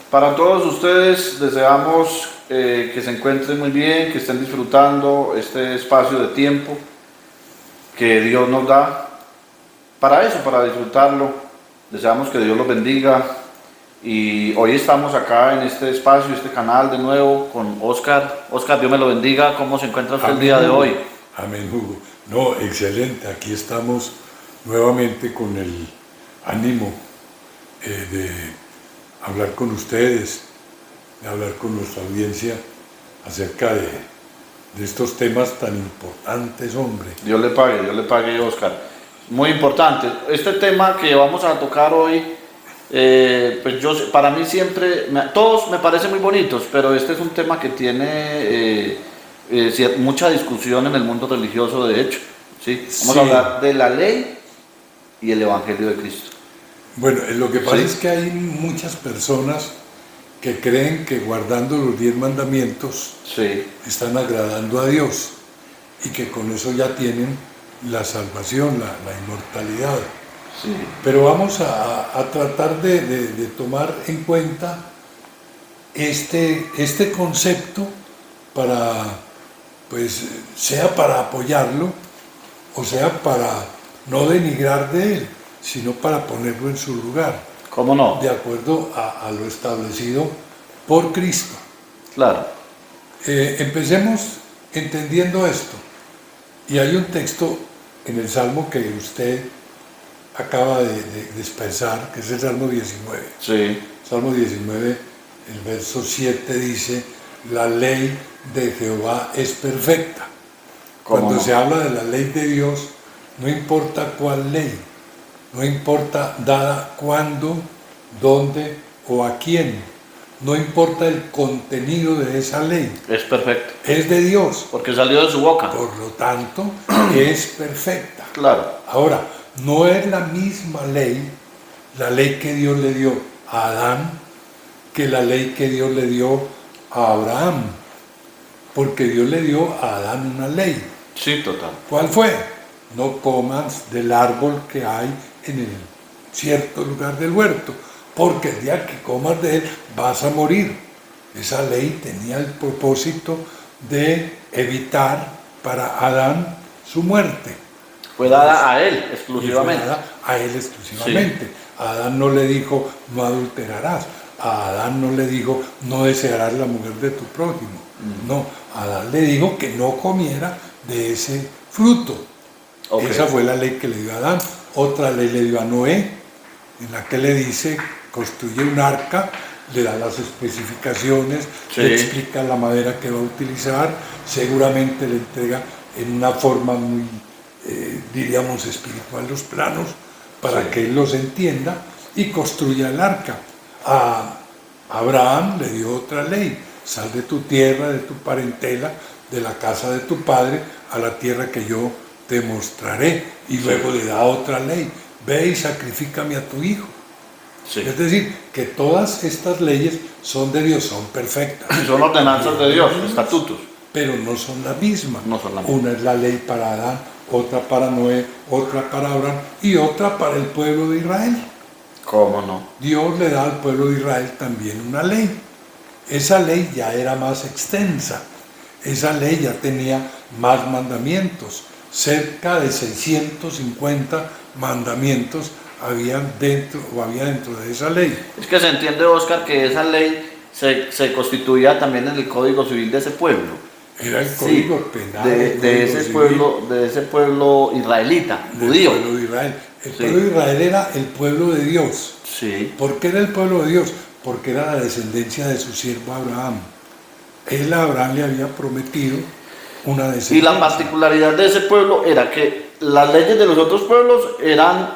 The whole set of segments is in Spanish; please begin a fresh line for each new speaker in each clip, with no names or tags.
Para todos ustedes deseamos que se encuentren muy bien, que estén disfrutando este espacio de tiempo que Dios nos da para eso, para disfrutarlo. Deseamos que Dios los bendiga y hoy estamos acá en este espacio, este canal de nuevo con Oscar. Oscar, Dios me lo bendiga. ¿Cómo se encuentra usted el día de hoy?
Amén, Hugo. No, excelente. Aquí estamos nuevamente con el ánimo de hablar con ustedes, de hablar con nuestra audiencia acerca de estos temas tan importantes, hombre.
Dios le pague, Oscar. Muy importante. Este tema que vamos a tocar hoy, pues para mí siempre, todos me parecen muy bonitos, pero este es un tema que tiene mucha discusión en el mundo religioso, de hecho. ¿Sí? Vamos a hablar de la ley y el Evangelio de Cristo.
Bueno, lo que pasa es que hay muchas personas que creen que guardando los 10 mandamientos están agradando a Dios y que con eso ya tienen la salvación, la inmortalidad.
Sí.
Pero vamos a tratar de tomar en cuenta este concepto para, pues, sea para apoyarlo o sea para no denigrar de él, sino para ponerlo en su lugar.
¿Cómo no?
De acuerdo a lo establecido por Cristo.
Claro.
Empecemos entendiendo esto. Y hay un texto en el Salmo que usted acaba de expresar, que es el Salmo 19.
Sí.
Salmo 19, el verso 7 dice, la ley de Jehová es perfecta. Cuando
no?
se habla de la ley de Dios, no importa cuál ley, no importa dada cuándo, dónde o a quién, no importa el contenido de esa ley.
Es perfecta.
Es de Dios.
Porque salió de su boca.
Por lo tanto, es perfecta.
Claro.
Ahora, no es la misma ley, la ley que Dios le dio a Adán, que la ley que Dios le dio a Abraham. Porque Dios le dio a Adán una ley.
Sí, total.
¿Cuál fue? No comas del árbol que hay en el cierto lugar del huerto, porque el día que comas de él vas a morir. Esa ley tenía el propósito de evitar para Adán su muerte.
Fue dada a él exclusivamente.
Fue dada a él exclusivamente. Sí. A Adán no le dijo, no adulterarás. A Adán no le dijo, no desearás la mujer de tu prójimo. No, a Adán le dijo que no comiera de ese fruto. Esa fue la ley que le dio a Adán. Otra ley le dio a Noé, en la que le dice, construye un arca, le da las especificaciones, le explica la madera que va a utilizar, seguramente le entrega en una forma muy, diríamos, espiritual los planos, para que él los entienda y construya el arca. A Abraham le dio otra ley, sal de tu tierra, de tu parentela, de la casa de tu padre, a la tierra que yo te mostraré. Y luego le da otra ley, ve y sacrifícame a tu hijo. Sí. Es decir, que todas estas leyes son de Dios, son perfectas.
Son ordenanzas de Dios, estatutos.
Pero no son la misma.
No son la misma.
Una es la ley para Adán, otra para Noé, otra para Abraham y otra para el pueblo de Israel.
¿Cómo no?
Dios le da al pueblo de Israel también una ley. Esa ley ya era más extensa. Esa ley ya tenía más mandamientos. Cerca de 650 mandamientos había dentro de esa ley.
Es que se entiende, Oscar, que esa ley se constituía también en el Código Civil de ese pueblo.
Era el Código Penal
de ese pueblo israelita, judío.
El pueblo de Israel. El pueblo de Israel era el pueblo de Dios.
Sí.
¿Por qué era el pueblo de Dios? Porque era la descendencia de su siervo Abraham. Él a Abraham le había prometido una descendencia.
Y la particularidad de ese pueblo era que las leyes de los otros pueblos eran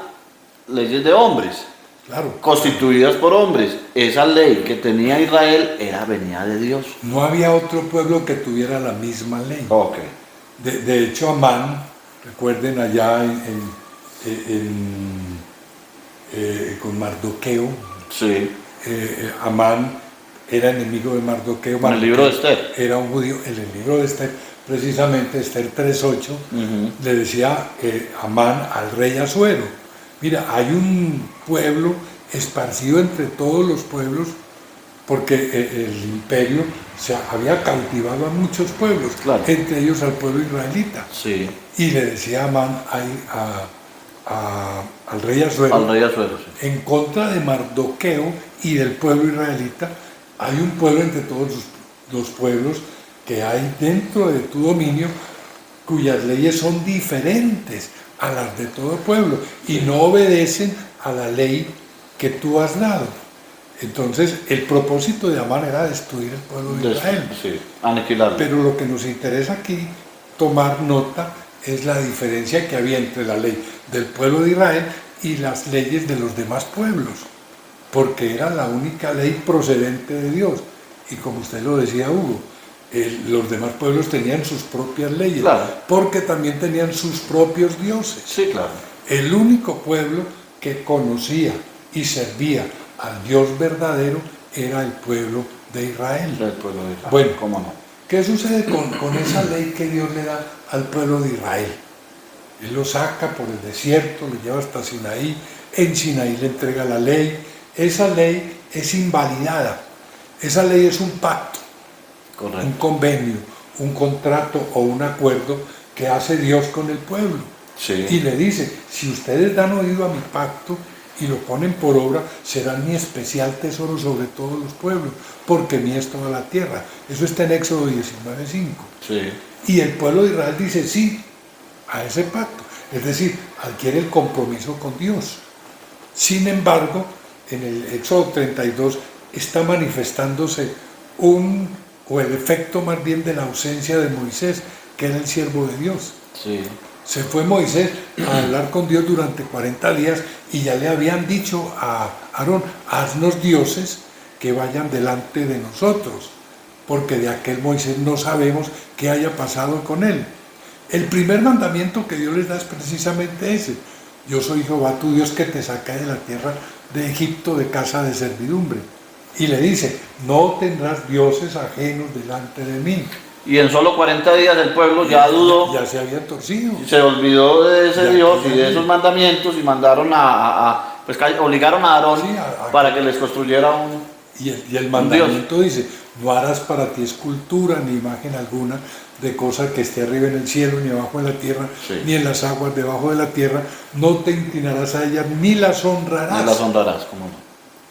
leyes de hombres,
claro,
constituidas por hombres. Esa ley que tenía Israel venía de Dios.
No había otro pueblo que tuviera la misma ley.
Okay.
De hecho, Amán, recuerden allá con Mardoqueo,
sí.
Amán era enemigo de Mardoqueo.
En el libro de Esther.
Era un judío. En el libro de Esther, precisamente Esther 3:8, le decía Amán al rey Asuero, mira, hay un pueblo esparcido entre todos los pueblos porque el imperio se había cautivado a muchos pueblos,
Claro.
entre ellos al pueblo israelita.
Sí,
Y le decía Amán al rey Asuero,
al rey Asuero, sí.
en contra de Mardoqueo y del pueblo israelita, hay un pueblo entre todos los pueblos que hay dentro de tu dominio cuyas leyes son diferentes a las de todo pueblo y no obedecen a la ley que tú has dado. Entonces, el propósito de Amán era destruir el pueblo de Israel.
Sí, aniquilarlo.
Pero lo que nos interesa aquí tomar nota es la diferencia que había entre la ley del pueblo de Israel y las leyes de los demás pueblos, porque era la única ley procedente de Dios. Y como usted lo decía, Hugo, los demás pueblos tenían sus propias leyes,
Claro.
porque también tenían sus propios dioses.
Sí, claro.
El único pueblo que conocía y servía al Dios verdadero era el pueblo de Israel.
Del pueblo de Israel.
Bueno,
¿cómo no?
¿qué sucede con esa ley que Dios le da al pueblo de Israel? Él lo saca por el desierto, lo lleva hasta Sinaí, en Sinaí le entrega la ley. Esa ley es invalidada, esa ley es un pacto,
Correcto.
un convenio, un contrato o un acuerdo que hace Dios con el pueblo.
Sí.
Y le dice, si ustedes dan oído a mi pacto y lo ponen por obra, serán mi especial tesoro sobre todos los pueblos, porque mía es toda la tierra. Eso está en Éxodo 19:5.
Sí.
Y el pueblo de Israel dice sí a ese pacto, es decir, adquiere el compromiso con Dios. Sin embargo, en el Éxodo 32 está manifestándose o el efecto más bien de la ausencia de Moisés, que era el siervo de Dios.
Sí.
Se fue Moisés a hablar con Dios durante 40 días y ya le habían dicho a Aarón, haznos dioses que vayan delante de nosotros, porque de aquel Moisés no sabemos qué haya pasado con él. El primer mandamiento que Dios les da es precisamente ese: yo soy Jehová tu Dios que te saca de la tierra de Egipto, de casa de servidumbre. Y le dice, no tendrás dioses ajenos delante de mí.
Y en solo 40 días el pueblo ya dudó,
Ya se habían torcido.
se olvidó de ese
Ya,
Dios y
ya,
de
ya.
esos mandamientos y mandaron pues obligaron a Aarón
Sí,
para que les construyera un...
Y el mandamiento dice, no harás para ti escultura ni imagen alguna de cosa que esté arriba en el cielo, ni abajo en la tierra,
Sí.
ni en las aguas debajo de la tierra, no te inclinarás a ellas, ni las honrarás.
No las honrarás, ¿cómo no?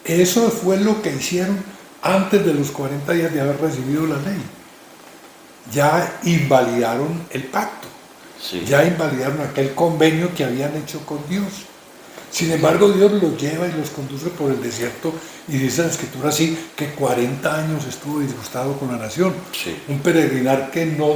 Eso fue lo que hicieron antes de los 40 días de haber recibido la ley. Ya invalidaron el pacto,
Sí.
ya invalidaron aquel convenio que habían hecho con Dios. Sin embargo, Dios los lleva y los conduce por el desierto y dice la Escritura así, que 40 años estuvo disgustado con la nación.
Sí.
Un peregrinar que no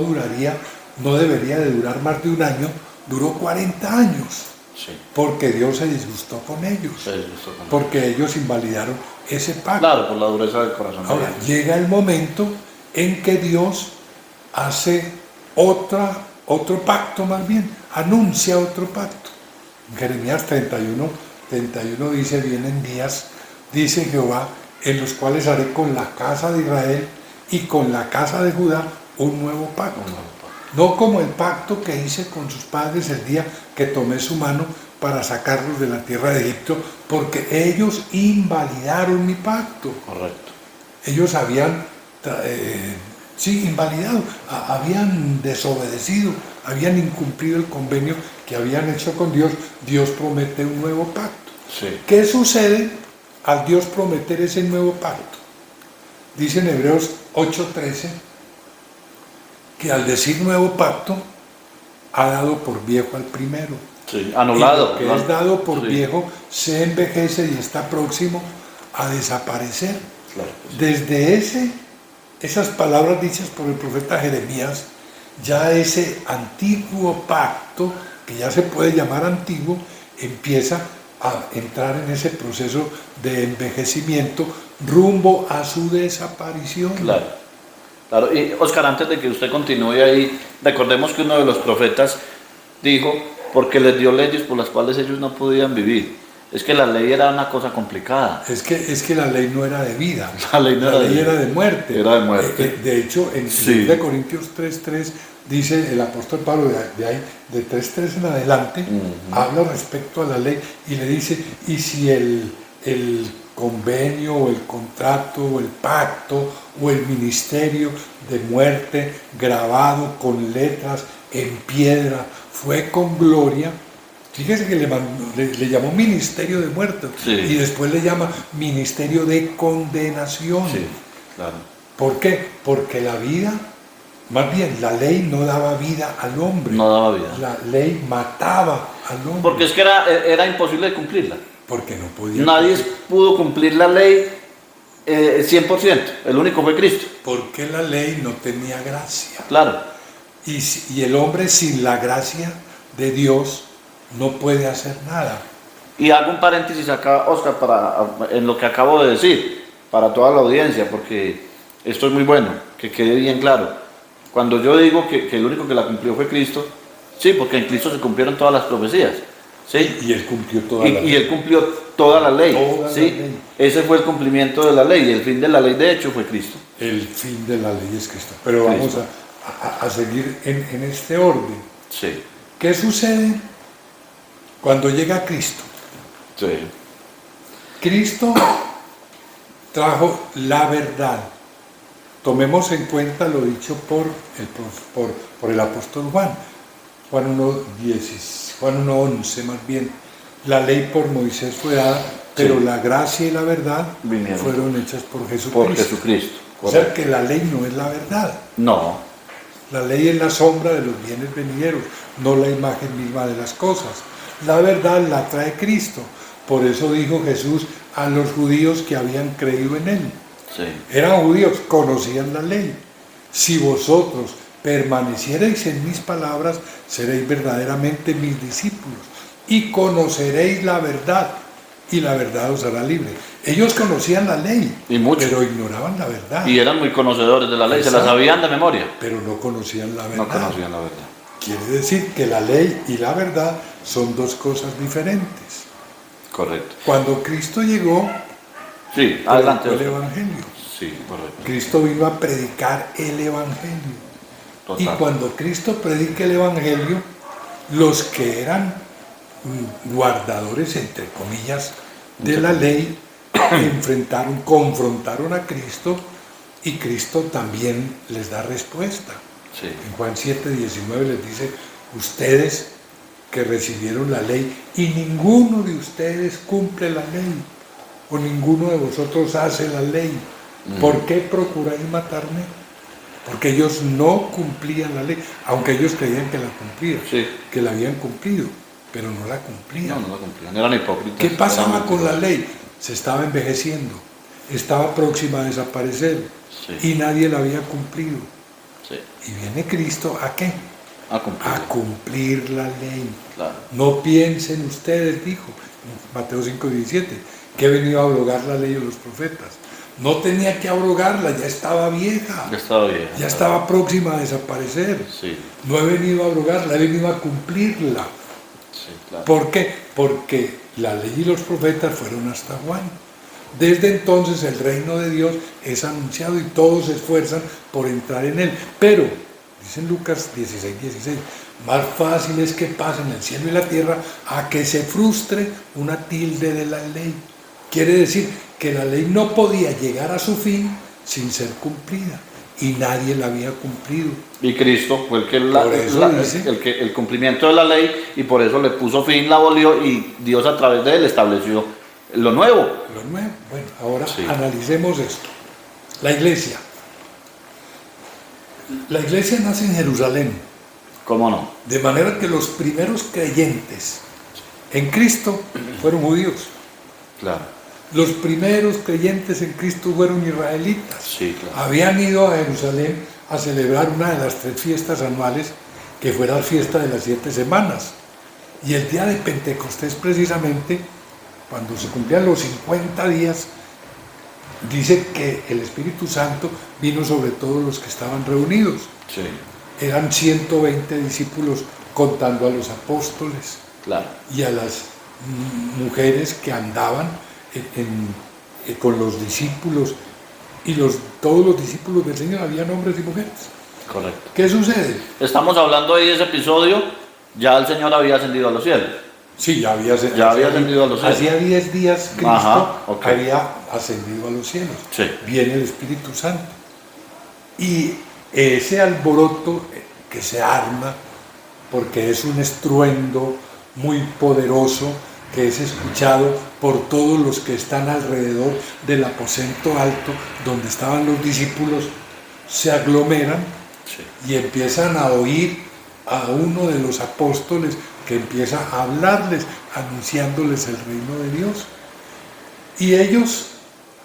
debería de durar más de un año, duró 40 años,
Sí.
porque Dios se disgustó con ellos,
Sí, eso también.
porque ellos invalidaron ese pacto.
Claro, por la dureza del corazón. de
Ahora,
ellos.
llega el momento en que Dios hace otro pacto más bien, anuncia otro pacto. En Jeremías 31 dice, vienen días, dice Jehová, en los cuales haré con la casa de Israel y con la casa de Judá un nuevo pacto. No como el pacto que hice con sus padres el día que tomé su mano para sacarlos de la tierra de Egipto, porque ellos invalidaron mi pacto.
Correcto.
Ellos habían invalidado, habían desobedecido, habían incumplido el convenio que habían hecho con Dios. Dios promete un nuevo pacto.
Sí.
¿Qué sucede al Dios prometer ese nuevo pacto? Dice en Hebreos 8:13 que al decir nuevo pacto ha dado por viejo al primero.
Sí. Anulado.
Y lo que
¿no?
es dado por
Sí.
viejo se envejece y está próximo a desaparecer.
Claro que sí.
Desde esas palabras dichas por el profeta Jeremías, ya ese antiguo pacto, que ya se puede llamar antiguo, empieza a entrar en ese proceso de envejecimiento rumbo a su desaparición.
Claro. Claro. Y Oscar, antes de que usted continúe ahí, recordemos que uno de los profetas dijo, porque les dio leyes por las cuales ellos no podían vivir. Es que la ley era una cosa complicada.
Es que la ley no era de vida,
La ley no era de vida.
era de muerte.
Era de muerte.
De hecho, en
Sí.
2 Corintios 3:3 dice el apóstol Pablo, de 3:3 en adelante, habla respecto a la ley y le dice, y si el convenio o el contrato o el pacto o el ministerio de muerte grabado con letras en piedra fue con gloria. Fíjese que le llamó ministerio de muerte,
Sí.
y después le llama ministerio de condenación.
Sí, claro.
¿Por qué? Porque la vida, más bien la ley no daba vida al hombre.
No daba vida.
La ley mataba al hombre.
Porque es que era imposible de cumplirla.
Porque no podía.
Nadie pudo cumplir la ley 100%. El único fue Cristo.
Porque la ley no tenía gracia.
Claro.
Y el hombre sin la gracia de Dios no puede hacer nada.
Y hago un paréntesis acá, Oscar, en lo que acabo de decir, para toda la audiencia, porque esto es muy bueno, que quede bien claro. Cuando yo digo que el único que la cumplió fue Cristo, sí, porque en Cristo se cumplieron todas las profecías. ¿Sí?
Y él cumplió toda la ley.
Y él cumplió toda la ley.
Toda
¿sí?
la ley.
Ese fue el cumplimiento de la ley, y el fin de la ley de hecho fue Cristo.
El fin de la ley es Cristo. Pero vamos
Cristo.
a seguir en este orden.
Sí,
¿Qué sucede cuando llega Cristo?
sí,
Cristo trajo la verdad. Tomemos en cuenta lo dicho por el apóstol Juan. Juan 1:11 más bien. La ley por Moisés fue dada, pero
Sí.
la gracia y la verdad
Vinieron.
fueron hechas por Jesucristo.
por Jesucristo.
O sea que la ley no es la verdad.
No,
La ley es la sombra de los bienes venideros, no la imagen misma de las cosas. La verdad la trae Cristo. Por eso dijo Jesús a los judíos que habían creído en Él.
sí,
Eran judíos, conocían la ley. Si vosotros permaneciereis en mis palabras, seréis verdaderamente mis discípulos y conoceréis la verdad, y la verdad os hará libre. Ellos conocían la ley,
Y mucho.
pero ignoraban la verdad.
y eran muy conocedores de la ley, se la
Exacto.
sabían de memoria.
Pero no conocían la verdad.
No conocían la verdad.
Quiere decir que la ley y la verdad son dos cosas diferentes.
Correcto.
Cuando Cristo llegó,
Sí, adelante.
predicó el
Oscar.
Evangelio.
Sí, correcto.
Cristo vino a predicar el Evangelio.
Total.
Y cuando Cristo predica el Evangelio, los que eran guardadores, entre comillas, de la ley, confrontaron a Cristo, y Cristo también les da respuesta.
Sí,
En Juan 7:19 les dice: ustedes que recibieron la ley, y ninguno de ustedes cumple la ley, o ninguno de vosotros hace la ley, ¿por qué procuráis matarme? Porque ellos no cumplían la ley, aunque ellos creían que la cumplían,
Sí.
que la habían cumplido, pero no la cumplían.
no la cumplían, eran hipócritas.
¿Qué pasaba
Eran
con la
mentirosos.
ley? Se estaba envejeciendo, estaba próxima a desaparecer,
Sí.
y nadie la había cumplido.
Sí,
Y viene Cristo, ¿a qué?
a cumplir.
A cumplir la ley.
Claro.
No piensen ustedes, dijo en Mateo 5:17, que he venido a abrogar la ley de los profetas. No tenía que abrogarla, ya estaba vieja,
Ya estaba bien.
ya estaba próxima a desaparecer.
Sí,
No he venido a abrogarla, he venido a cumplirla.
sí, claro.
¿Por qué? Porque la ley y los profetas fueron hasta Juan. Desde entonces el reino de Dios es anunciado y todos se esfuerzan por entrar en él. Pero, dice en Lucas 16:16, más fácil es que pasen el cielo y la tierra a que se frustre una tilde de la ley. Quiere decir que la ley no podía llegar a su fin sin ser cumplida, y nadie la había cumplido.
Y Cristo fue el que,
Por eso dice.
el cumplimiento de la ley, y por eso le puso fin, la abolió, y Dios a través de él estableció lo nuevo.
Lo nuevo. Bueno, ahora
Sí.
analicemos esto. La iglesia. La iglesia nace en Jerusalén,
¿Cómo no?
de manera que los primeros creyentes en Cristo fueron judíos.
Claro.
Los primeros creyentes en Cristo fueron israelitas.
Sí, claro.
Habían ido a Jerusalén a celebrar una de las 3 fiestas anuales, que fue la fiesta de las 7 semanas. Y el día de Pentecostés, precisamente, cuando se cumplían los 50 días, dice que el Espíritu Santo vino sobre todos los que estaban reunidos.
Sí,
Eran 120 discípulos, contando a los apóstoles
claro.
y a las mujeres que andaban con los discípulos, y todos los discípulos del Señor, habían hombres y mujeres.
Correcto.
¿Qué sucede?
Estamos hablando ahí de ese episodio, ya el Señor había ascendido a los cielos.
Sí, ya había
ascendido a los cielos.
Hacía 10 días Cristo
Ajá, ok.
había ascendido a los cielos.
Sí.
Viene el Espíritu Santo. Y ese alboroto que se arma, porque es un estruendo muy poderoso, que es escuchado por todos los que están alrededor del aposento alto, donde estaban los discípulos, se aglomeran y empiezan a oír a uno de los apóstoles que empieza a hablarles, anunciándoles el reino de Dios. Y ellos,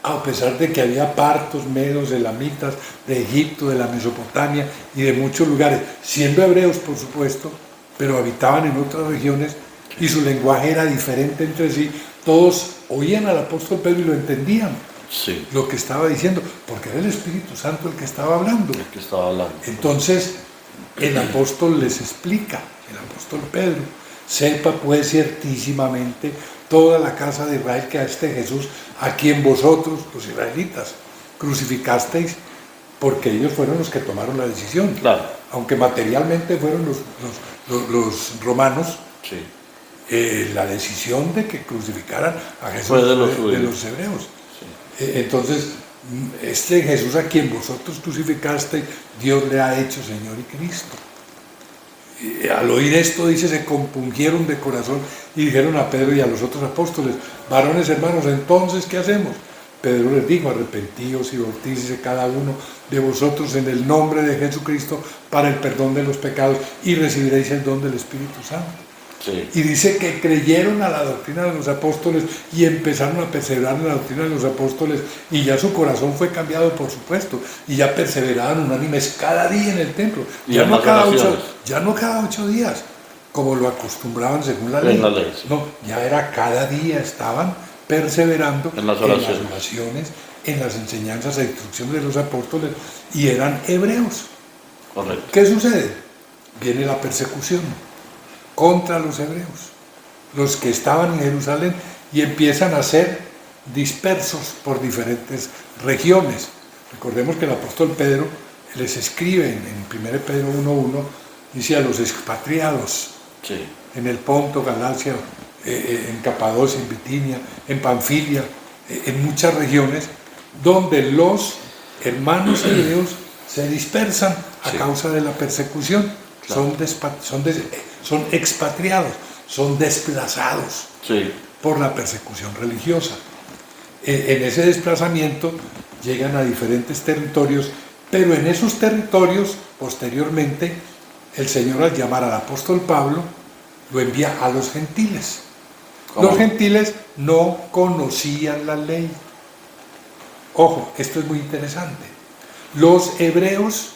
a pesar de que había partos, medos, elamitas, de Egipto, de la Mesopotamia y de muchos lugares, siendo hebreos por supuesto, pero habitaban en otras regiones y su lenguaje era diferente entre sí, todos oían al apóstol Pedro y lo entendían,
Sí.
lo que estaba diciendo, porque era el Espíritu Santo el que estaba hablando.
El que estaba hablando.
Entonces el apóstol les explica, el apóstol Pedro: sepa pues ciertísimamente toda la casa de Israel que a este Jesús, a quien vosotros, los israelitas, crucificasteis, porque ellos fueron los que tomaron la decisión.
Claro.
Aunque materialmente fueron los romanos,
Sí.
la decisión de que crucificaran a Jesús
Fue de los
de
judíos.
los hebreos.
Sí.
Entonces, este Jesús a quien vosotros crucificasteis, Dios le ha hecho Señor y Cristo. Y al oír esto, dice, se compungieron de corazón y dijeron a Pedro y a los otros apóstoles: varones hermanos, entonces, ¿qué hacemos? Pedro les dijo: arrepentíos y bautícese cada uno de vosotros en el nombre de Jesucristo para el perdón de los pecados y recibiréis el don del Espíritu Santo.
Sí.
Y dice que creyeron a la doctrina de los apóstoles y empezaron a perseverar en la doctrina de los apóstoles, y ya su corazón fue cambiado, por supuesto, y ya perseveraban unánimes cada día en el templo,
Y
ya
en
no
las
cada
oraciones.
ya no cada 8 días, como lo acostumbraban según la ley.
En la ley, sí.
No, ya era cada día, estaban perseverando
En las oraciones.
en las enseñanzas e instrucciones de los apóstoles, y eran hebreos.
Correcto.
¿Qué sucede? Viene la persecución contra los hebreos, los que estaban en Jerusalén, y empiezan a ser dispersos por diferentes regiones. Recordemos que el apóstol Pedro les escribe en 1 Pedro 1:1, dice: a los expatriados
Sí.
en el Ponto, Galacia, en Capadocia, en Bitinia, en Panfilia, en muchas regiones, donde los hermanos hebreos se dispersan a
Sí.
causa de la persecución.
Claro.
Son expatriados, son desplazados
Sí.
por la persecución religiosa. En ese desplazamiento llegan a diferentes territorios, pero en esos territorios, posteriormente, el Señor, al llamar al apóstol Pablo, lo envía a los gentiles.
¿Cómo?
Los gentiles no conocían la ley. Ojo, esto es muy interesante. Los hebreos,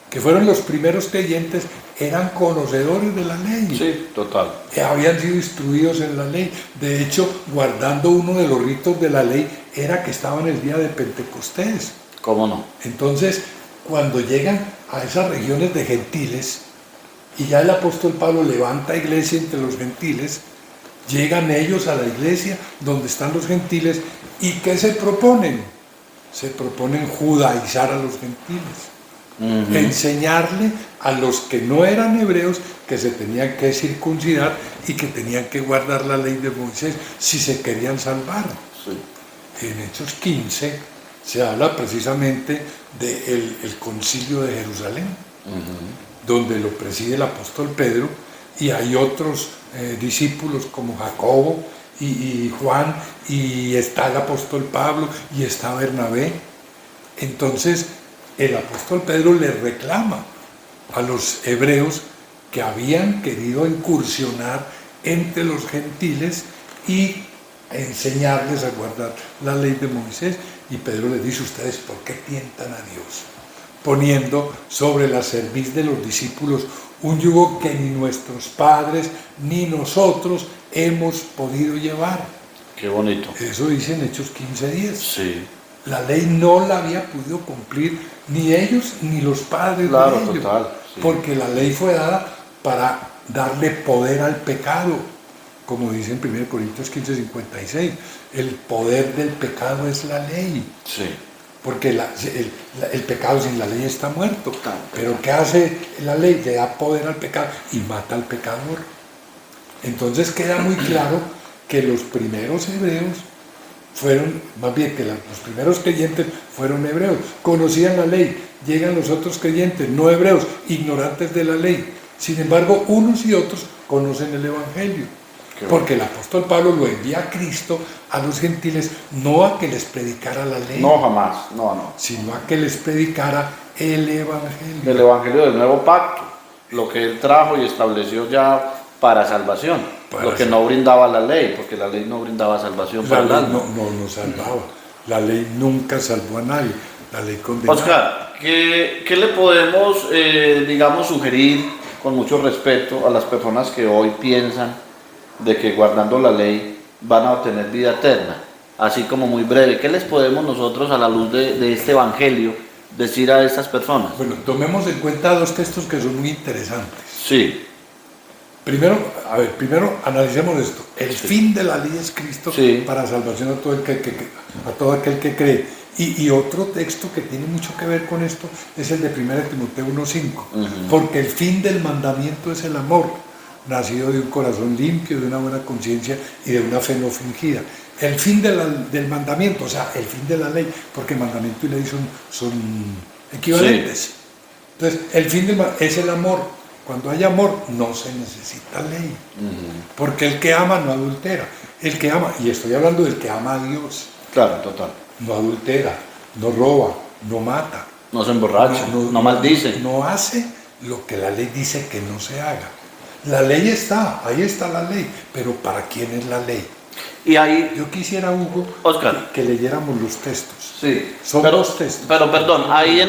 que fueron los primeros creyentes, eran conocedores de la ley.
Sí, total.
Habían sido instruidos en la ley. De hecho, guardando uno de los ritos de la ley era que estaban el día de Pentecostés.
¿Cómo no?
Entonces, cuando llegan a esas regiones de gentiles, y ya el apóstol Pablo levanta iglesia entre los gentiles, llegan ellos a la iglesia donde están los gentiles, ¿y qué se proponen? Se proponen judaizar a los gentiles. Enseñarle a los que no eran hebreos que se tenían que circuncidar y que tenían que guardar la ley de Moisés si se querían salvar.
Sí.
En Hechos 15 se habla precisamente del concilio de Jerusalén, donde lo preside el apóstol Pedro, y hay otros discípulos como Jacobo y Juan, y está el apóstol Pablo y está Bernabé. Entonces el apóstol Pedro le reclama a los hebreos que habían querido incursionar entre los gentiles y enseñarles a guardar la ley de Moisés, y Pedro les dice: ustedes, ¿por qué tientan a Dios poniendo sobre la cerviz de los discípulos un yugo que ni nuestros padres ni nosotros hemos podido llevar?
Qué bonito.
Eso dice en Hechos 15:10.
Sí.
La ley no la había podido cumplir ni ellos ni los padres
Claro,
de ellos,
total, sí.
porque la ley fue dada para darle poder al pecado, como dice en 1 Corintios 15:56, el poder del pecado es la ley,
Sí.
porque el pecado sin la ley está muerto.
Claro.
Pero ¿qué hace la ley? Le da poder al pecado y mata al pecador. Entonces queda muy claro que los primeros hebreos fueron, más bien que los primeros creyentes fueron hebreos, conocían la ley. Llegan los otros creyentes, no hebreos, ignorantes de la ley. Sin embargo, unos y otros conocen el Evangelio. Porque el apóstol Pablo lo envía a Cristo, a los gentiles, no a que les predicara la ley.
No, jamás, no.
Sino a que les predicara el Evangelio.
El Evangelio del Nuevo Pacto, lo que él trajo y estableció ya para salvación, lo que no brindaba la ley, porque la ley no brindaba salvación para el
La ley
alma.
no salvaba. La ley nunca salvó a nadie. La ley condenaba.
Oscar, ¿qué le podemos, digamos, sugerir con mucho respeto a las personas que hoy piensan de que guardando la ley van a obtener vida eterna? Así como muy breve, ¿qué les podemos nosotros a la luz de este Evangelio decir a estas personas?
Bueno, tomemos en cuenta dos textos que son muy interesantes.
Sí.
Primero analicemos esto. El fin de la ley es Cristo para salvación a todo aquel que cree. Y otro texto que tiene mucho que ver con esto es el de 1 Timoteo 1:5. Porque el fin del mandamiento es el amor, nacido de un corazón limpio, de una buena conciencia y de una fe no fingida. El fin del mandamiento, o sea, el fin de la ley, porque mandamiento y ley son equivalentes. Entonces, el fin es el amor. Cuando hay amor, no se necesita ley. Porque el que ama no adultera. El que ama, y estoy hablando del que ama a Dios.
Claro, total.
No adultera, no roba, no mata.
No se emborracha, no maldice.
No hace lo que la ley dice que no se haga. La ley está, ahí está la ley. Pero ¿para quién es la ley?
Y ahí,
yo quisiera, Hugo,
Oscar,
que leyéramos los textos.
Sí.
Son dos textos.
Pero perdón, ahí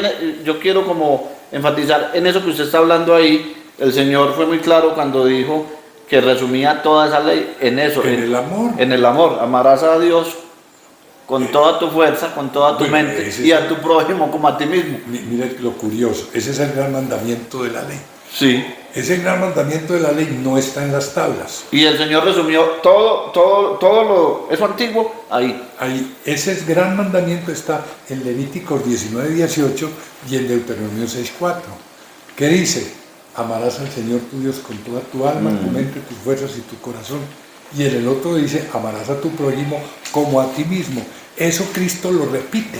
yo quiero como enfatizar en eso que usted está hablando ahí. El Señor fue muy claro cuando dijo que resumía toda esa ley en eso.
En el amor.
En el amor. Amarás a Dios con toda tu fuerza, con toda tu mente y a tu prójimo como a ti mismo.
Mire lo curioso, ese es el gran mandamiento de la ley.
Sí.
Ese gran mandamiento de la ley no está en las tablas.
Y el Señor resumió eso antiguo ahí.
Ahí, ese gran mandamiento está en Levíticos 19:18 y en Deuteronomio 6:4, que dice: amarás al Señor tu Dios con toda tu alma, tu mente, tus fuerzas y tu corazón. Y en el otro dice: amarás a tu prójimo como a ti mismo. Eso Cristo lo repite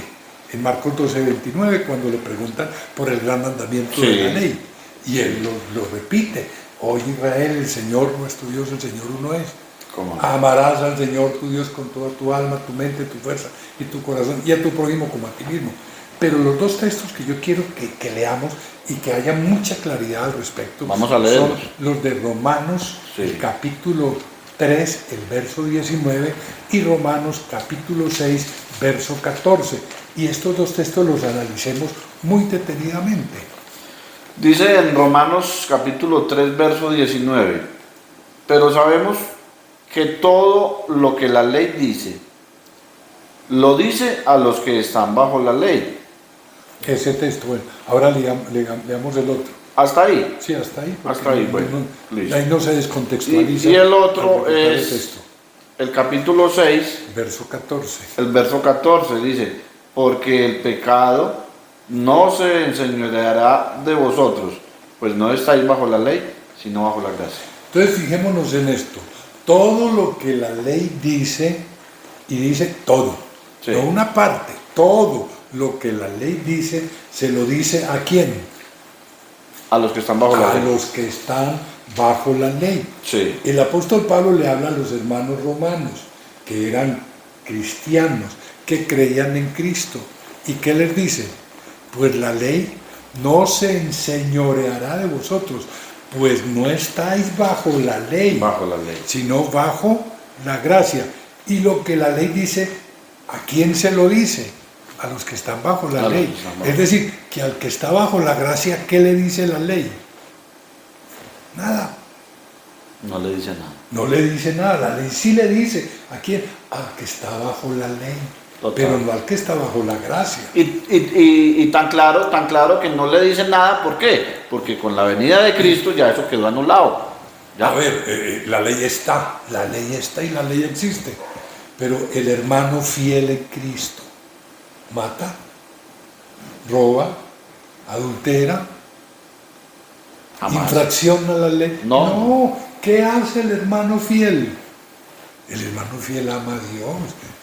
en Marcos 12:29 cuando le preguntan por el gran mandamiento de la ley. Y él lo repite: oye Israel, el Señor nuestro Dios, el Señor uno es. ¿Cómo? Amarás al Señor tu Dios con toda tu alma, tu mente, tu fuerza y tu corazón, y a tu prójimo como a ti mismo. Pero los dos textos que yo quiero que leamos y que haya mucha claridad al respecto son los de Romanos, el capítulo 3, el verso 19, y Romanos capítulo 6, verso 14. Y estos dos textos los analicemos muy detenidamente.
Dice en Romanos capítulo 3, verso 19: pero sabemos que todo lo que la ley dice, lo dice a los que están bajo la ley.
Ese texto, bueno, ahora leamos el otro.
¿Hasta ahí?
Sí, hasta ahí.
Hasta ahí, bueno.
Ahí no se descontextualiza.
Y el otro es el capítulo 6,
verso 14.
El verso 14 dice: porque el pecado no se enseñoreará de vosotros, pues no estáis bajo la ley, sino bajo la gracia.
Entonces fijémonos en esto. Todo lo que la ley dice, y dice todo, no una parte, todo lo que la ley dice, se lo dice ¿a quién?
A los que están bajo la ley.
A los que están bajo la ley.
Sí.
El apóstol Pablo le habla a los hermanos romanos, que eran cristianos, que creían en Cristo. ¿Y qué les dice? Pues la ley no se enseñoreará de vosotros, pues no estáis bajo la ley, sino bajo la gracia. Y lo que la ley dice, ¿a quién se lo dice? A los que están bajo la ley. Es decir, que al que está bajo la gracia, ¿qué le dice la ley? Nada.
No le dice nada.
No le dice nada. La ley sí le dice. ¿A quién? Al que está bajo la ley. Total. Pero no al que está bajo la gracia.
Y tan claro que no le dice nada. ¿Por qué? Porque con la venida de Cristo ya eso quedó anulado. ¿Ya?
A ver, la ley está y la ley existe. Pero el hermano fiel en Cristo mata, roba, adultera, infracciona la ley.
No,
¿Qué hace el hermano fiel? El hermano fiel ama a Dios,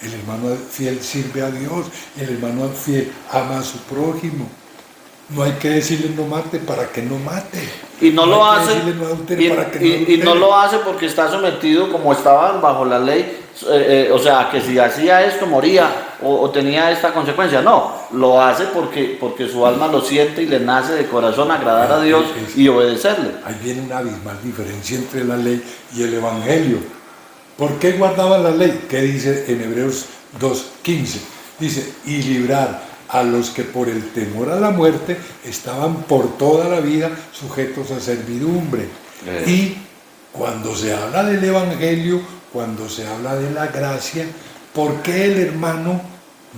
el hermano fiel sirve a Dios, el hermano fiel ama a su prójimo. No hay que decirle no mate para que no mate.
Y no lo
hay que
hace,
decirle no adultere para que no
y
adultere.
no lo hace porque está sometido como estaban bajo la ley, o sea, que si hacía esto moría o tenía esta consecuencia. No, lo hace porque su alma lo siente y le nace de corazón agradar a Dios y obedecerle.
Ahí viene una abismal diferencia entre la ley y el Evangelio. ¿Por qué guardaban la ley? ¿Qué dice en Hebreos 2:15? Dice, y librar a los que por el temor a la muerte estaban por toda la vida sujetos a servidumbre. Y cuando se habla del Evangelio, cuando se habla de la gracia, ¿por qué el hermano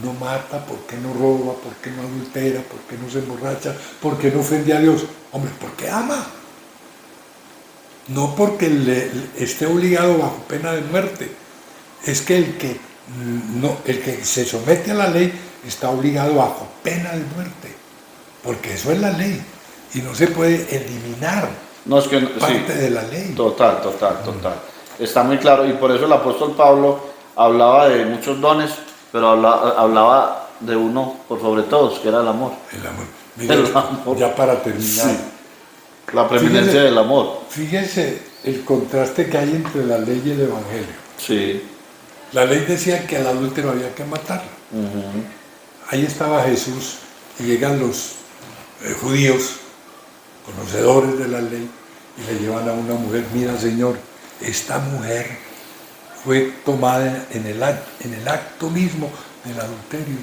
no mata? ¿Por qué no roba? ¿Por qué no adultera? ¿Por qué no se emborracha? ¿Por qué no ofende a Dios? Hombre, porque ama. No porque esté obligado bajo pena de muerte. Es que el que se somete a la ley está obligado bajo pena de muerte, porque eso es la ley y no se puede eliminar parte de la ley.
Total. Está muy claro, y por eso el apóstol Pablo hablaba de muchos dones, pero hablaba de uno por sobre todos, que era el amor.
El amor. Mira, el amor. Ya para terminar.
Sí. La preeminencia del amor.
Fíjense el contraste que hay entre la ley y el Evangelio.
Sí.
La ley decía que al adúltero había que matarlo. Ahí estaba Jesús y llegan los judíos, conocedores de la ley, y le llevan a una mujer. Mira, Señor, esta mujer fue tomada en el acto mismo del adulterio.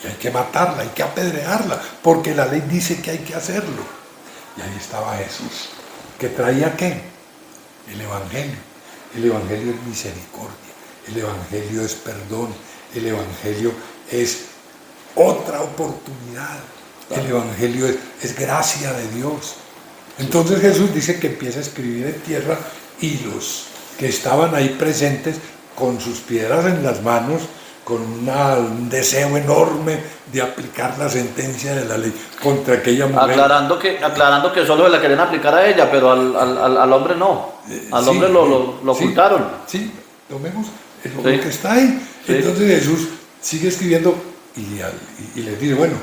Y hay que matarla, hay que apedrearla, porque la ley dice que hay que hacerlo. Y ahí estaba Jesús, que traía ¿qué? El Evangelio. El Evangelio es misericordia, el Evangelio es perdón, el Evangelio es otra oportunidad, el Evangelio es gracia de Dios. Entonces Jesús dice que empieza a escribir en tierra y los que estaban ahí presentes con sus piedras en las manos, con un deseo enorme de aplicar la sentencia de la ley contra aquella mujer.
Aclarando que solo se la querían aplicar a ella, pero al hombre no. Al hombre lo ocultaron.
Sí, tomemos lo que está ahí. Sí. Entonces Jesús sigue escribiendo y les dice, bueno,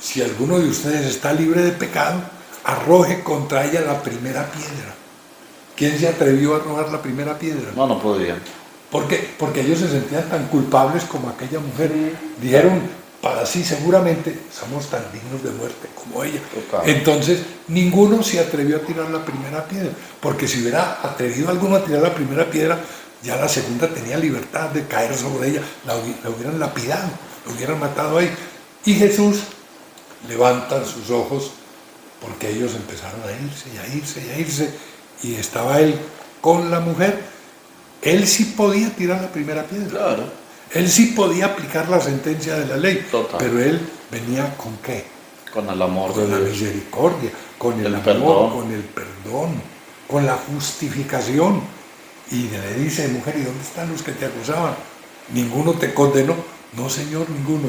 si alguno de ustedes está libre de pecado, arroje contra ella la primera piedra. ¿Quién se atrevió a arrojar la primera piedra?
No podían.
Porque ellos se sentían tan culpables como aquella mujer. Dijeron para sí, seguramente somos tan dignos de muerte como ella. Entonces, ninguno se atrevió a tirar la primera piedra, porque si hubiera atrevido alguno a tirar la primera piedra, ya la segunda tenía libertad de caer sobre ella, la hubieran lapidado, la hubieran matado ahí. Y Jesús levanta sus ojos, porque ellos empezaron a irse, y estaba él con la mujer. Él sí podía tirar la primera piedra.
Claro.
Él sí podía aplicar la sentencia de la ley.
Total.
Pero él venía ¿con qué?
Con el amor
con
de
la
Dios.
Misericordia, con el amor,
perdón.
Con el perdón, con la justificación. Y le dice, mujer, ¿y dónde están los que te acusaban? ¿Ninguno te condenó? No, Señor, ninguno.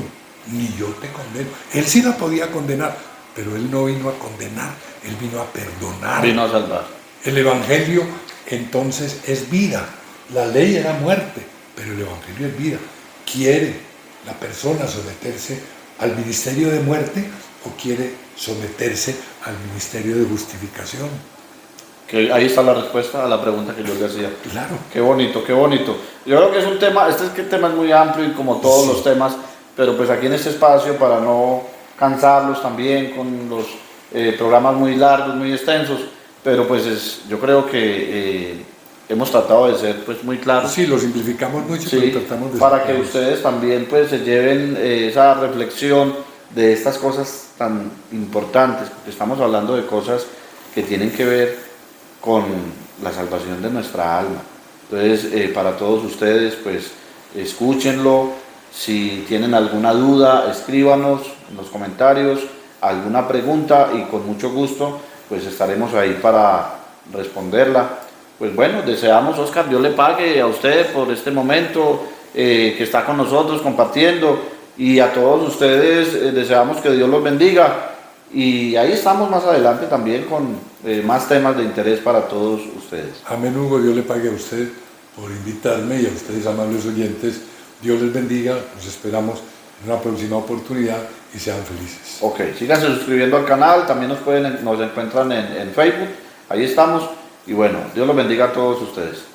Ni yo te condeno. Él sí la podía condenar, pero él no vino a condenar, él vino a perdonar.
Vino a salvar.
El Evangelio entonces es vida. La ley era muerte, pero el Evangelio es vida. ¿Quiere la persona someterse al ministerio de muerte o quiere someterse al ministerio de justificación?
Que ahí está la respuesta a la pregunta que yo le hacía.
Claro.
Qué bonito, qué bonito. Yo creo que es un tema, tema es muy amplio y como todos los temas, pero pues aquí en este espacio, para no cansarlos también con los programas muy largos, muy extensos, pero pues yo creo que hemos tratado de ser pues muy claros.
Sí, lo simplificamos mucho,
sí,
pero tratamos de
para que ustedes también pues se lleven esa reflexión de estas cosas tan importantes, porque estamos hablando de cosas que tienen que ver con la salvación de nuestra alma. Entonces, para todos ustedes, pues escúchenlo. Si tienen alguna duda, escríbanos en los comentarios, alguna pregunta, y con mucho gusto pues estaremos ahí para responderla. Pues bueno, deseamos, Oscar, Dios le pague a usted por este momento que está con nosotros compartiendo, y a todos ustedes deseamos que Dios los bendiga Y ahí estamos más adelante también con más temas de interés para todos ustedes.
Amén, Hugo, Dios le pague a usted por invitarme y a ustedes, amables oyentes. Dios les bendiga, los esperamos en una próxima oportunidad y sean felices.
Ok, síganse suscribiendo al canal, también nos encuentran en Facebook, ahí estamos. Y bueno, Dios los bendiga a todos ustedes.